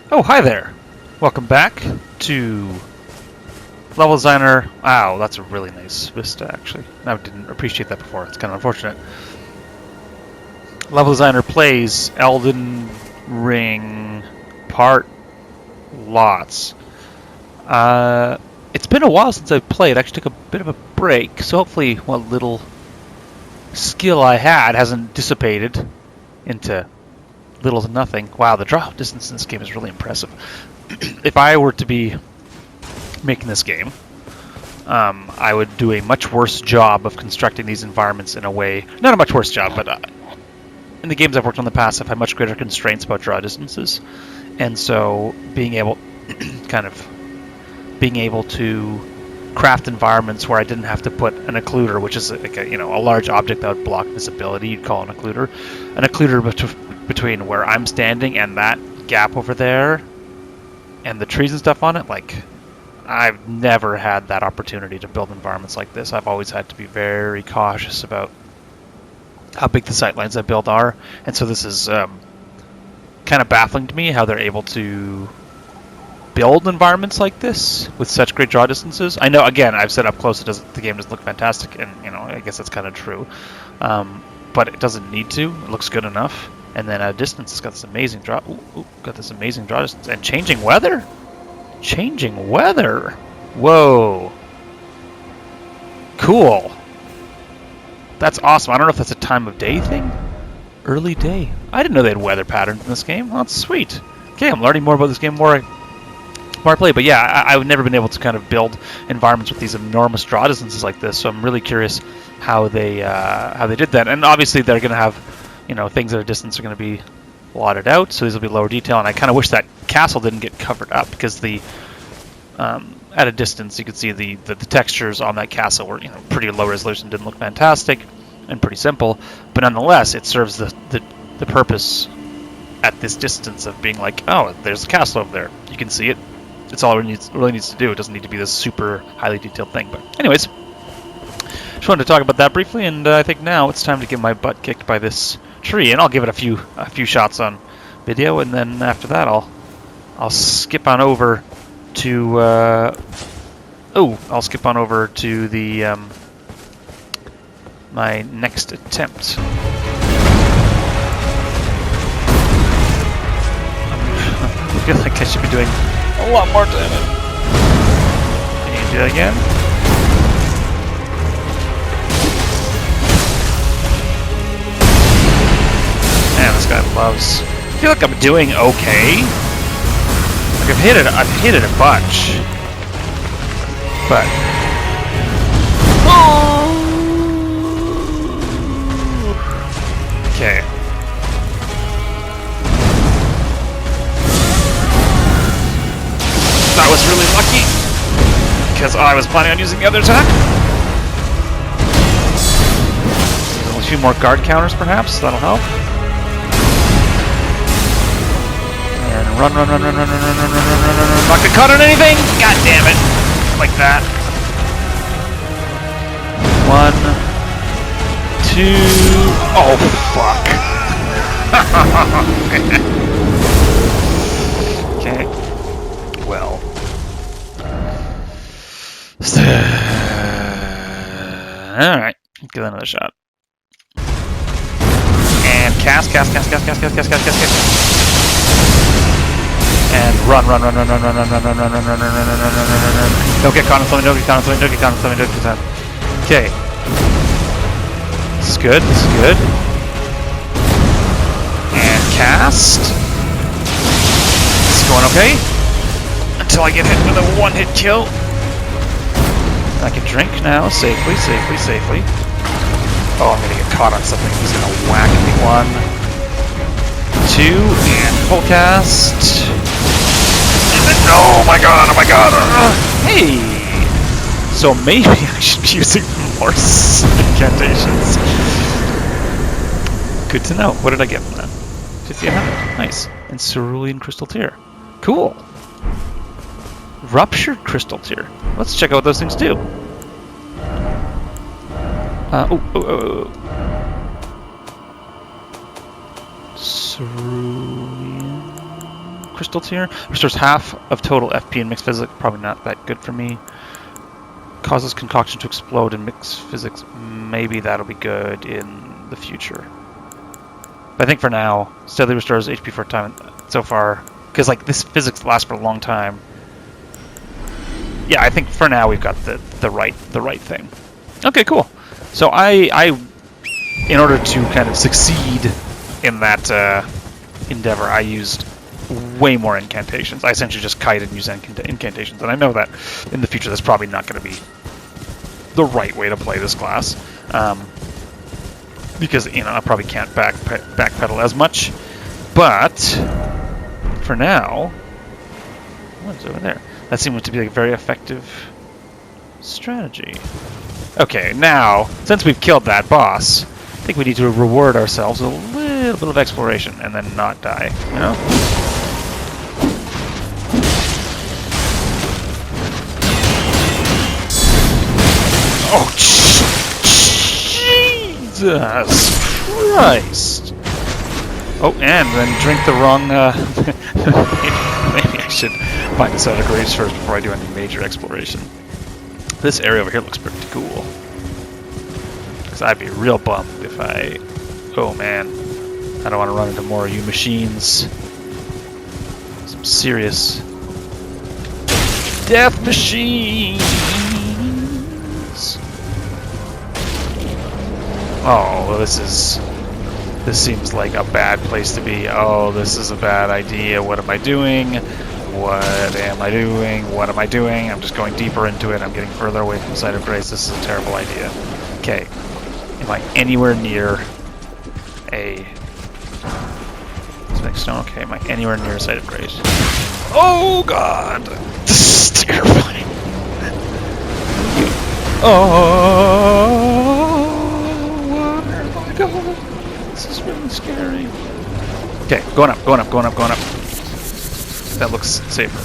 Oh, hi there. Welcome back to Level Designer. Wow, that's a really nice vista, actually. I didn't appreciate that before. It's kind of unfortunate. Level Designer plays Elden Ring Part Lots. It's been a while since I've played. I actually took a bit of a break, so hopefully what little skill I had hasn't dissipated into little to nothing. Wow, the draw distance in this game is really impressive. If I were to be making this game, I would do a much worse job of constructing these environments in a way, not a much worse job, but in the games I've worked on in the past, I've had much greater constraints about draw distances, and so being able to craft environments where I didn't have to put an occluder, which is like a large object that would block visibility, you'd call an occluder between where I'm standing and that gap over there and the trees and stuff on it. Like, I've never had that opportunity to build environments like this. I've always had to be very cautious about how big the sightlines I build are, and so this is kind of baffling to me how they're able to build environments like this with such great draw distances. I know, again, I've said up close the game doesn't look fantastic, and I guess that's kind of true, but it doesn't need to. It looks good enough. And then at a distance, it's got this amazing draw. Got this amazing draw distance and changing weather. Changing weather. Whoa. Cool. That's awesome. I don't know if that's a time of day thing. Early day. I didn't know they had weather patterns in this game. Well, that's sweet. Okay, I'm learning more about this game more I play. But yeah, I've never been able to kind of build environments with these enormous draw distances like this. So I'm really curious how they did that. And obviously they're going to have, things at a distance are going to be blotted out, so these will be lower detail. And I kind of wish that castle didn't get covered up, because at a distance you could see the textures on that castle were pretty low resolution, didn't look fantastic, and pretty simple. But nonetheless, it serves the purpose at this distance of being like, oh, there's a castle over there. You can see it. It's all it really needs to do. It doesn't need to be this super highly detailed thing. But anyways, just wanted to talk about that briefly, and I think now it's time to get my butt kicked by this tree, and I'll give it a few shots on video, and then after that I'll skip on over to the my next attempt. I feel like I should be doing a lot more damage. Can you do that again? Man, this guy loves. I feel like I'm doing okay. Like I've hit it a bunch, but okay. That was really lucky, because I was planning on using the other attack. A few more guard counters, perhaps. That'll help. Run. Not gonna cut on anything! God damn it! Like that. 1, 2. Oh, fuck. Okay. Well. Alright. Give that another shot. And cast. And run. Don't get caught on something, Okay. This is good. And cast. This is going okay. Until I get hit with a one-hit kill. I can drink now, safely. Oh, I'm gonna get caught on something. He's gonna whack me. 1, 2, and full cast. Oh my god! Hey! So maybe I should be using more incantations. Good to know. What did I get from that? 50/100. Nice. And cerulean crystal tear. Cool. Ruptured crystal tear. Let's check out what those things do. Cerulean crystal tier. Restores half of total FP in mixed physics. Probably not that good for me. Causes concoction to explode in mixed physics. Maybe that'll be good in the future. But I think for now, steadily restores HP for a time so far. Because like this physics lasts for a long time. Yeah, I think for now we've got the right thing. Okay, cool. So I in order to kind of succeed in that endeavor, I used way more incantations. I essentially just kited and used incantations, and I know that in the future that's probably not going to be the right way to play this class, because I probably can't backpedal as much. But for now, what's over there? That seems to be like a very effective strategy. Okay, now since we've killed that boss, I think we need to reward ourselves with a little bit of exploration and then not die, you know? Oh, Jesus Christ! Oh, and then drink the wrong, maybe I should find a set of graves first before I do any major exploration. This area over here looks pretty cool. Because I'd be real bummed if I... Oh man, I don't want to run into more of you machines. Some serious death machines. Oh, well, this seems like a bad place to be. Oh, this is a bad idea. What am I doing? What am I doing? What am I doing? I'm just going deeper into it. I'm getting further away from the site of grace. This is a terrible idea. Okay. Am I anywhere near a... Smithing stone? Okay, am I anywhere near a site of grace? Oh, God! This is terrifying. Oh, where am I going? This is really scary. Okay, going up, going up, going up, going up. That looks safer.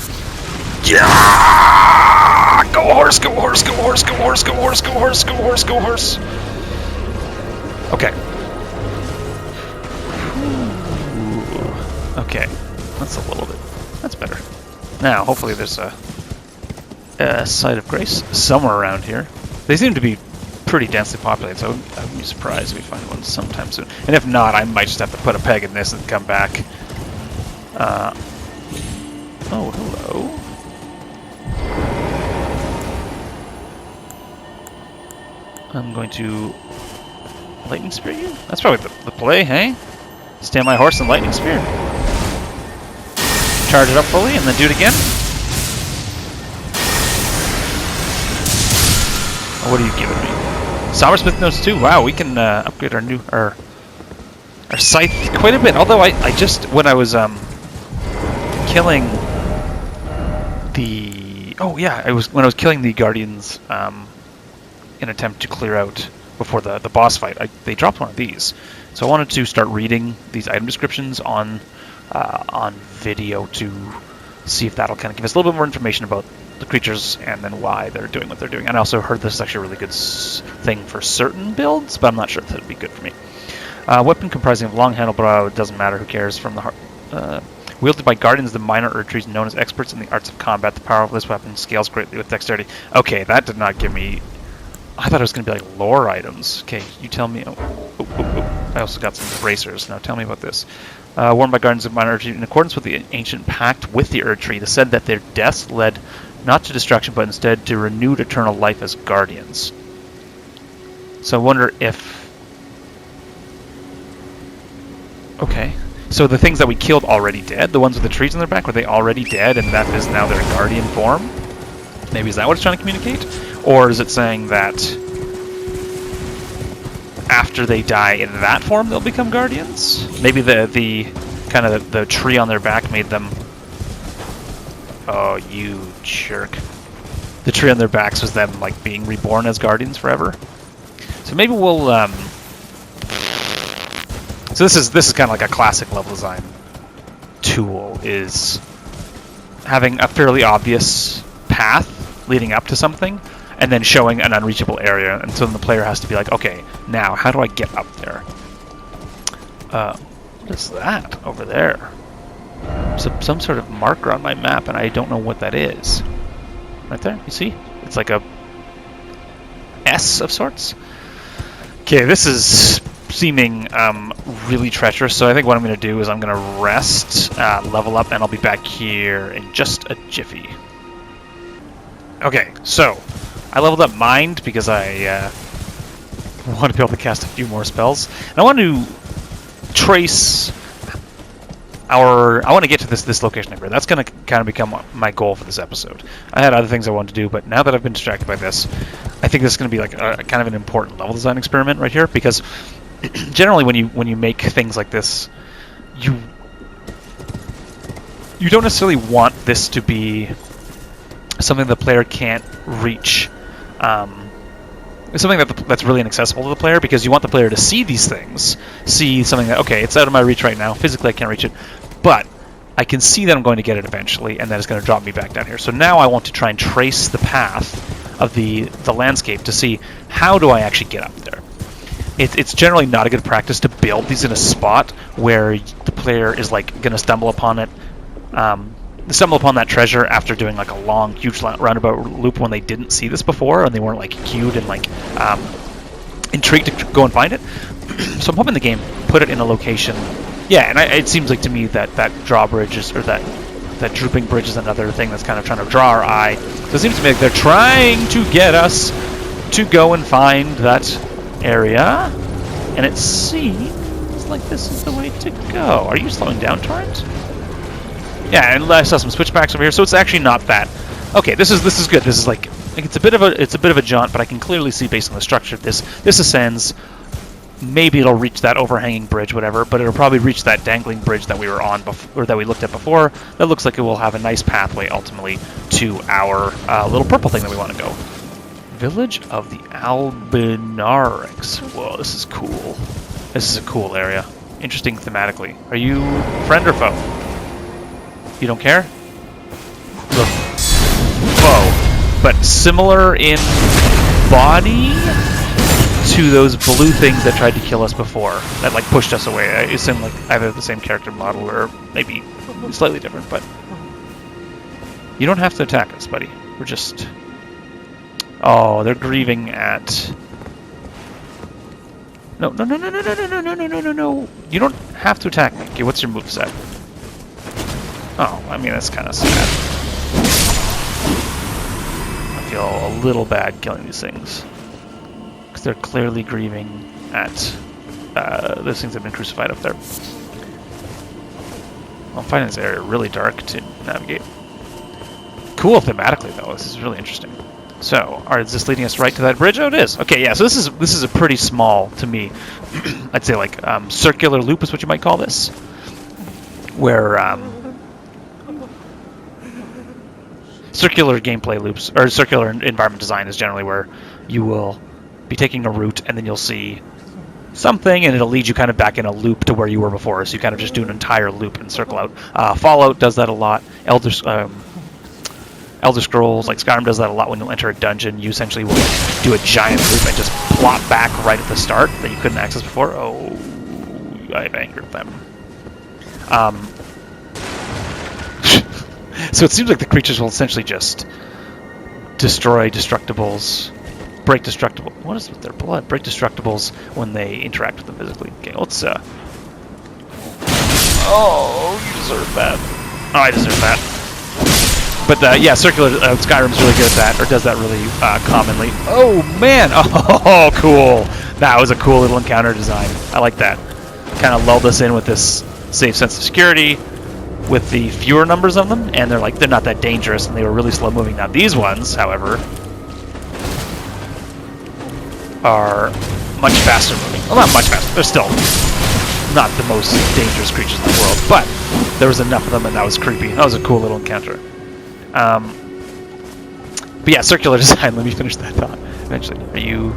Yeah! Go horse, go horse, go horse, go horse, go horse, go horse, go horse, go horse. Okay. Ooh. Okay. That's a little bit. That's better. Now, hopefully there's a site of grace somewhere around here. They seem to be pretty densely populated, so I wouldn't be surprised if we find one sometime soon. And if not, I might just have to put a peg in this and come back. Oh, hello. I'm going to lightning spear you? That's probably the play, hey? Stand my horse and lightning spear. Charge it up fully and then do it again. What are you giving me? Sombersmith knows too. Wow, we can upgrade our scythe quite a bit. Although I just when I was killing the when I was killing the guardians in an attempt to clear out before the boss fight, they dropped one of these. So I wanted to start reading these item descriptions on video to see if that'll kind of give us a little bit more information about the creatures and then why they're doing what they're doing. And I also heard this is actually a really good thing for certain builds, but I'm not sure if that would be good for me. Weapon comprising of long handle brow, it doesn't matter, who cares, from the heart. Wielded by guardians, the minor Erdtrees known as experts in the arts of combat. The power of this weapon scales greatly with dexterity. Okay, that did not give me... I thought it was going to be like lore items. Okay, you tell me... I also got some bracers. Now tell me about this. Worn by guardians of minor Erdtree. In accordance with the ancient pact with the Erdtree, it is said that their deaths led not to destruction, but instead to renewed eternal life as guardians. So I wonder if... Okay. So the things that we killed already dead, the ones with the trees on their back, were they already dead and that is now their guardian form? Maybe is that what it's trying to communicate? Or is it saying that after they die in that form they'll become guardians? Maybe the kind of the tree on their back made them... Oh, you jerk. The tree on their backs was them like being reborn as guardians forever. So maybe we'll So this is kind of like a classic level design tool, is having a fairly obvious path leading up to something and then showing an unreachable area, and so then the player has to be like, okay, now how do I get up there? What is that over there? some sort of marker on my map, and I don't know what that is. Right there, you see? It's like a S of sorts. Okay, this is seeming really treacherous, so I think what I'm going to do is I'm going to rest, level up, and I'll be back here in just a jiffy. Okay, so I leveled up Mind because I want to be able to cast a few more spells. And I want to trace I want to get to this location over here. That's going to kind of become my goal for this episode. I had other things I wanted to do, but now that I've been distracted by this, I think this is going to be like a kind of an important level design experiment right here, because generally when you make things like this, you don't necessarily want this to be something the player can't reach. It's something that's really inaccessible to the player, because you want the player to see these things, see something that, okay, it's out of my reach right now, physically I can't reach it, but I can see that I'm going to get it eventually, and that it's going to drop me back down here. So now I want to try and trace the path of the landscape to see how do I actually get up there. It's generally not a good practice to build these in a spot where the player is like going to stumble upon it, stumble upon that treasure after doing like a long, huge roundabout loop when they didn't see this before and they weren't like cued and like intrigued to go and find it. So I'm hoping the game put it in a location. Yeah, and it seems like to me that drawbridge is, or that drooping bridge is another thing that's kind of trying to draw our eye. So it seems to me like they're trying to get us to go and find that area, and it seems like this is the way to go. Are you slowing down, Torrent? Yeah, and I saw some switchbacks over here, so it's actually not that. Okay, this is good. This is like it's a bit of a jaunt, but I can clearly see based on the structure of this ascends. Maybe it'll reach that overhanging bridge, whatever, but it'll probably reach that dangling bridge that we were on before, or that we looked at before. That looks like it will have a nice pathway ultimately to our little purple thing that we want to go. Village of the Albinarix. Whoa, this is cool. This is a cool area. Interesting thematically. Are you friend or foe? You don't care? Look. Whoa. But similar in body to those blue things that tried to kill us before, that like pushed us away. I assume like either the same character model or maybe slightly different, but you don't have to attack us, buddy. We're just... Oh, they're grieving at... No. You don't have to attack me. Okay, what's your moveset? Oh, I mean, that's kind of sad. I feel a little bad killing these things. Because they're clearly grieving at those things that have been crucified up there. I'm finding this area really dark to navigate. Cool thematically, though. This is really interesting. So, is this leading us right to that bridge? Oh, it is. Okay, yeah, so this is a pretty small, to me, I'd say like circular loop is what you might call this. Where... circular gameplay loops, or circular environment design is generally where you will be taking a route and then you'll see something and it'll lead you kind of back in a loop to where you were before. So you kind of just do an entire loop and circle out. Fallout does that a lot. Elder Scrolls, like Skyrim, does that a lot. When you'll enter a dungeon, you essentially will do a giant loop and just plop back right at the start that you couldn't access before. Oh, I've angered them. So it seems like the creatures will essentially just destroy destructibles, break destructible. What is with their blood? Break destructibles when they interact with them physically. Okay, let's. Oh, you deserve that. Oh, I deserve that. But yeah, circular Skyrim's really good at that, or does that really commonly. Oh man! Oh, cool. That was a cool little encounter design. I like that. Kind of lulled us in with this safe sense of security, with the fewer numbers of them, and they're not that dangerous, and they were really slow moving. Now these ones, however, are much faster moving. Well, not much faster. They're still not the most dangerous creatures in the world, but there was enough of them, and that was creepy. That was a cool little encounter. But yeah, circular design. Let me finish that thought. Eventually, are you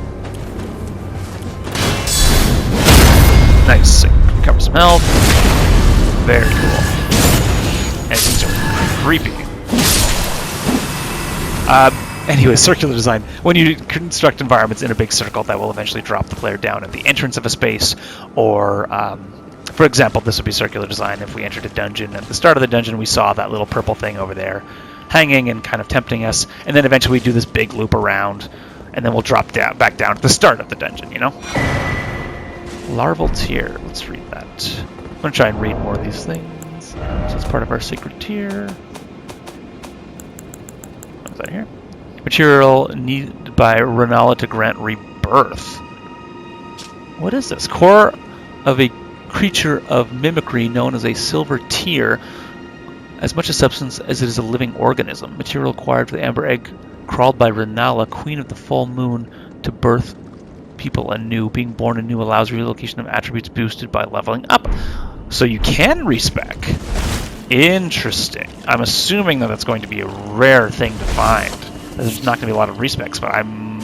nice? Recover some health. Very cool. And things are creepy. Anyway, circular design. When you construct environments in a big circle, that will eventually drop the player down at the entrance of a space, or For example, this would be circular design if we entered a dungeon. At the start of the dungeon, we saw that little purple thing over there hanging and kind of tempting us, and then eventually we do this big loop around, and then we'll drop back down at the start of the dungeon, you know? Larval tier. Let's read that. I'm going to try and read more of these things. So it's part of our secret tier. What's that here? Material needed by Renala to grant rebirth. What is this? Core of a creature of mimicry known as a silver tear. As much a substance as it is a living organism. Material acquired for the amber egg crawled by Renala, queen of the full moon, to birth people anew. Being born anew allows relocation of attributes boosted by leveling up. So you can respec. Interesting. I'm assuming that that's going to be a rare thing to find. There's not going to be a lot of respecs, but I'm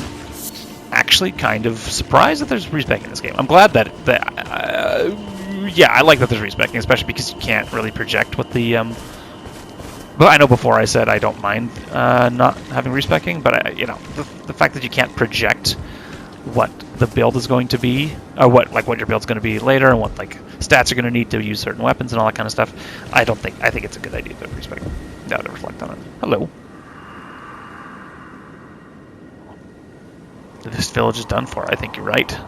actually kind of surprised that there's respec in this game. I'm glad that yeah, I like that there's respecing, especially because you can't really project what the but I know before I said I don't mind not having respecing, but you know, the fact that you can't project what the build is going to be, or what your build's going to be later, and what like stats are going to need to use certain weapons and all that kind of stuff, I think it's a good idea to respect. Now to reflect on it. Hello. This village is done for. I think you're right.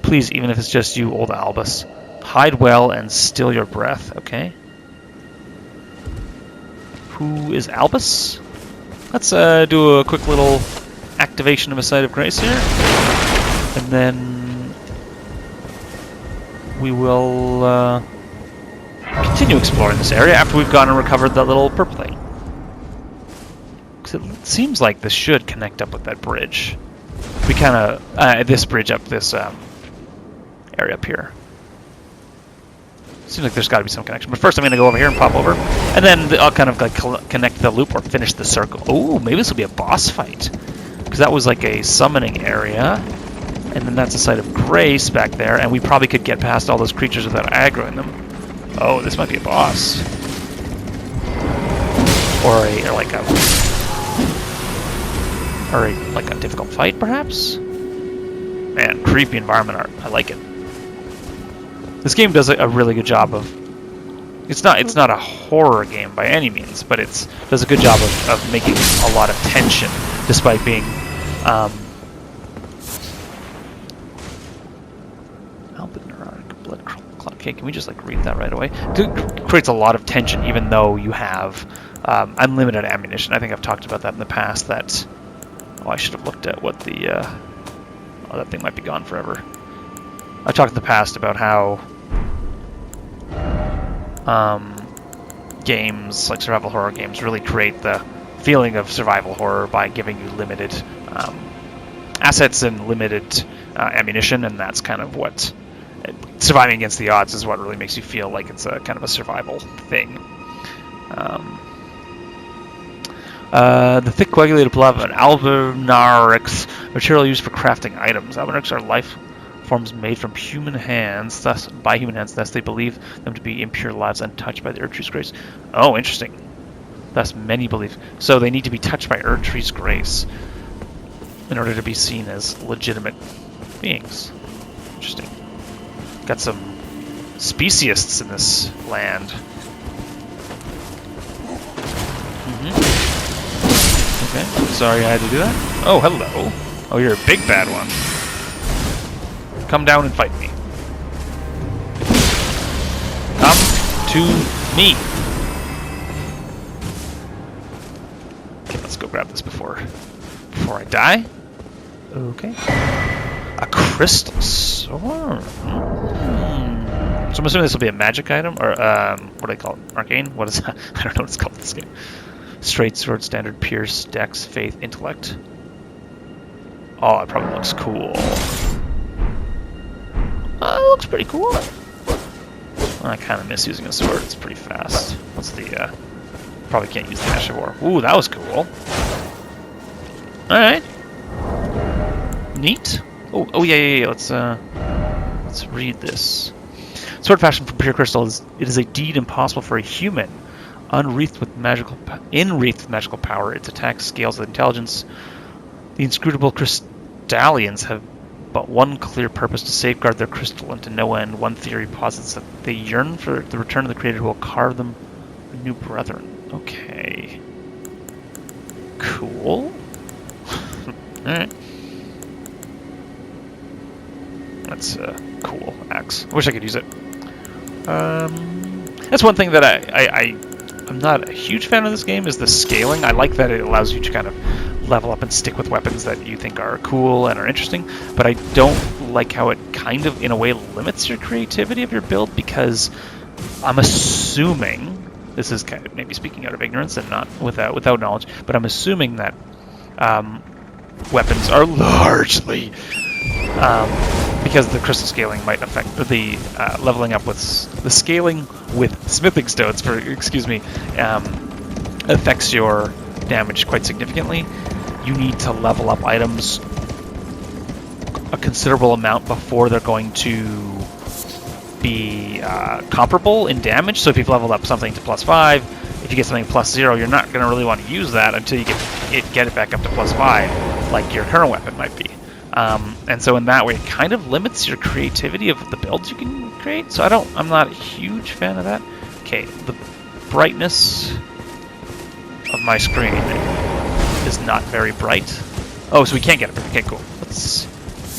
Please, even if it's just you, old Albus, hide well and still your breath, okay? Who is Albus? Let's do a quick little activation of a Site of Grace here. And then we will continue exploring this area after we've gone and recovered that little purple thing. Because it seems like this should connect up with that bridge. We kind of, this bridge up this area up here. Seems like there's got to be some connection. But first I'm going to go over here and pop over. And then I'll kind of like connect the loop or finish the circle. Oh, maybe this will be a boss fight. Because that was like a summoning area. And then that's a Site of Grace back there. And we probably could get past all those creatures without aggroing them. Oh, this might be a boss. Or like a difficult fight, perhaps? Man, creepy environment art. I like it. This game does a really good job of... It's not a horror game by any means, but it does a good job of making a lot of tension, despite being... Neurotic blood clot. Okay, can we just like read that right away? It creates a lot of tension, even though you have unlimited ammunition. I think I've talked about that in the past, that... Oh, I should have looked at what the... Oh, that thing might be gone forever. I talked in the past about how games, like survival horror games, really create the feeling of survival horror by giving you limited assets and limited ammunition, and that's kind of what... surviving against the odds is what really makes you feel like it's a kind of a survival thing. The thick coagulated pulp of Alvernarix, material used for crafting items. Alvernarix are life forms made from human hands, thus they believe them to be impure lives untouched by the Erdtree's grace. Oh, interesting. Thus many believe. So they need to be touched by Erdtree's grace in order to be seen as legitimate beings. Interesting. Got some speciesists in this land. Okay, sorry I had to do that. Oh, hello. Oh, you're a big bad one. Come down and fight me. Come to me. Okay, let's go grab this before I die. Okay. A crystal sword. So I'm assuming this will be a magic item, or what do they call it? Arcane? What is that? I don't know what it's called in this game. Straight sword, standard, pierce, dex, faith, intellect. Oh, it probably looks cool. It looks pretty cool. I kind of miss using a sword. It's pretty fast. What's the, probably can't use the Ash of War. Ooh, that was cool. Alright. Neat. Oh yeah. Let's read this. Sword fashioned from pure crystal it is a deed impossible for a human. Enwreathed with magical power, its attack scales with intelligence. The inscrutable crystallians have but one clear purpose: to safeguard their crystal and to no end. One theory posits that they yearn for the return of the Creator who will carve them new brethren. Okay. Cool. Alright. That's cool. Axe. I wish I could use it. That's one thing that I'm not a huge fan of this game, is the scaling. I like that it allows you to kind of level up and stick with weapons that you think are cool and are interesting, but I don't like how it kind of, in a way, limits your creativity of your build, because I'm assuming, this is kind of maybe speaking out of ignorance and not without knowledge, but I'm assuming that weapons are largely, because the crystal scaling might affect the leveling up with the scaling with smithing stones, affects your damage quite significantly. You need to level up items a considerable amount before they're going to be comparable in damage. So if you've leveled up something to +5, if you get something +0, you're not going to really want to use that until you get it back up to +5, like your current weapon might be. And so in that way, it kind of limits your creativity of the builds you can create. So I'm not a huge fan of that. Okay, the brightness of my screen is not very bright. Oh, so we can't get it. Okay, cool. Let's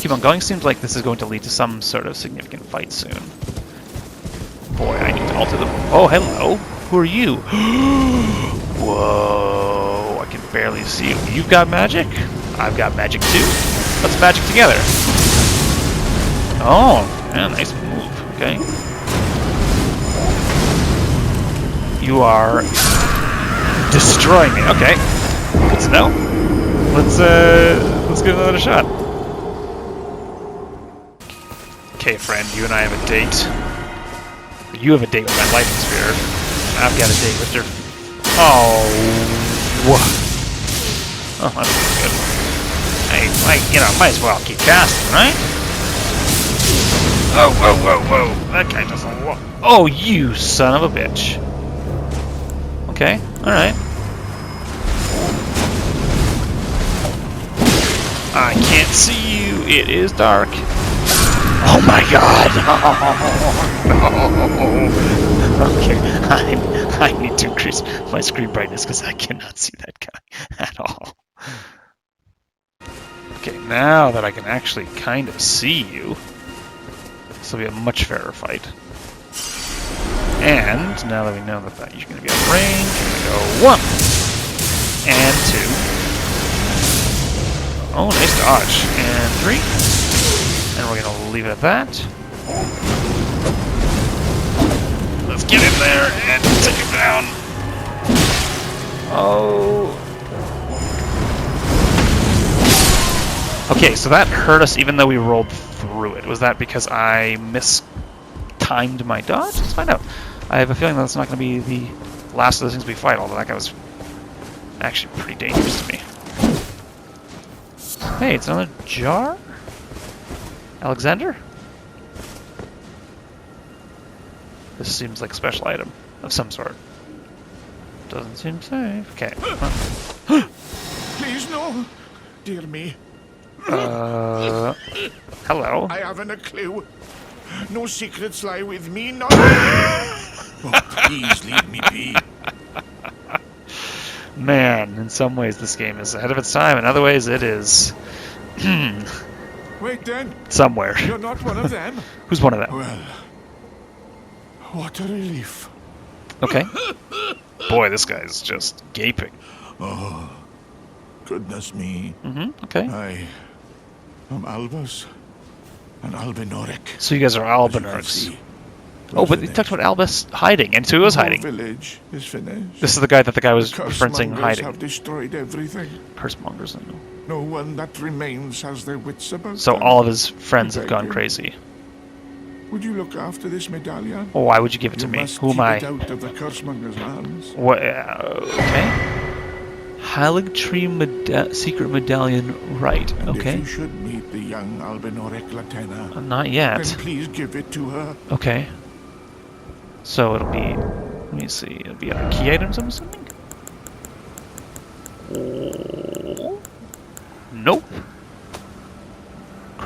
keep on going. Seems like this is going to lead to some sort of significant fight soon. Boy, I need to alter them. Oh, hello. Who are you? Whoa, I can barely see you. You've got magic? I've got magic too. Let's magic together. Oh, yeah, nice move. Okay. You are destroying me. Okay. Good to know. Let's give another shot. Okay, friend, you and I have a date. You have a date with my lightning sphere. I've got a date with your... Oh. Oh, that's good. Might as well keep casting, right? Oh, whoa. That guy doesn't walk. Oh, you son of a bitch. Okay, alright. I can't see you. It is dark. Oh my god! No! Okay, I need to increase my screen brightness because I cannot see that guy at all. Okay, now that I can actually kind of see you, this will be a much fairer fight. And now that we know that you're going to be out of range, I'm going to go 1 and 2. Oh, nice dodge. And 3. And we're going to leave it at that. Let's get in there and take him down. Oh. Okay, so that hurt us even though we rolled through it. Was that because I mistimed my dodge? Let's find out. I have a feeling that's not going to be the last of the things we fight, although that guy was actually pretty dangerous to me. Hey, it's another jar? Alexander? This seems like a special item of some sort. Doesn't seem safe. Okay. Please, no. Dear me. Hello. I haven't a clue. No secrets lie with me, not... Oh, please leave me be. Man, in some ways this game is ahead of its time, in other ways it is... Wait then. somewhere. You're not one of them? Who's one of them? Well, what a relief. Okay. Boy, this guy's just gaping. Oh, goodness me. Okay. I am Albus, an Albinoric. So you guys are Albinorics. Oh, but he talked about Albus hiding, and so he was hiding. The village is finished. This is the guy that the guy was The referencing cursemongers hiding. have destroyed everything. Cursemongers, I know. No one that remains has their wits about So them. all of his friends have gone crazy. Would you look after this medallion? Well, why would you give it to You me? must Who am keep I? it out of the cursemonger's hands. What? Okay. Erdtree secret medallion, right? And Okay. if you should meet the young Albinoric Latena, Not yet. then please give it to her. Okay. So it'll be. Let me see. It'll be our key items, I'm assuming. Oh. Nope.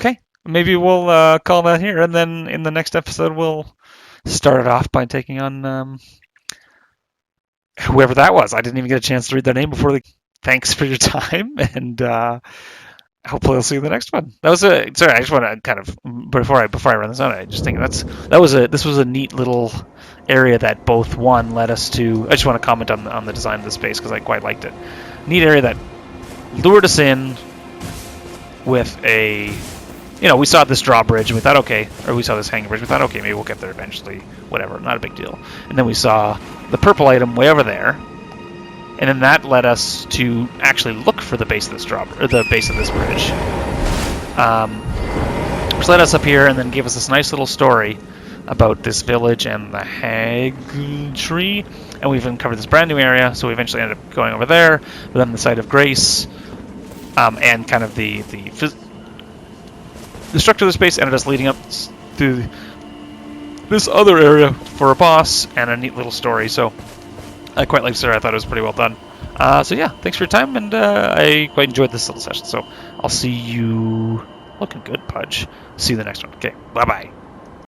Okay, maybe we'll call that here, and then in the next episode we'll start it off by taking on whoever that was. I didn't even get a chance to read their name before. Thanks for your time, and hopefully I'll see you in the next one. That was a sorry. I just want to kind of before I run this out. I just think this was a neat little area that both one led us to. I just want to comment on the design of the space because I quite liked it. Neat area that lured us in with a. We saw this drawbridge and we thought, okay, or we saw this hanging bridge. We thought, okay, maybe we'll get there eventually. Whatever, not a big deal. And then we saw the purple item way over there, and then that led us to actually look for the base of this the base of this bridge, which led us up here and then gave us this nice little story about this village and the hag tree. And we've uncovered this brand new area, so we eventually ended up going over there. But then the site of grace, and kind of the structure of the space ended us leading up to this other area for a boss and a neat little story. So I quite liked it. I thought it was pretty well done. So yeah, thanks for your time, and I quite enjoyed this little session. So I'll see you. Looking good, Pudge. See you the next one. Okay, bye-bye.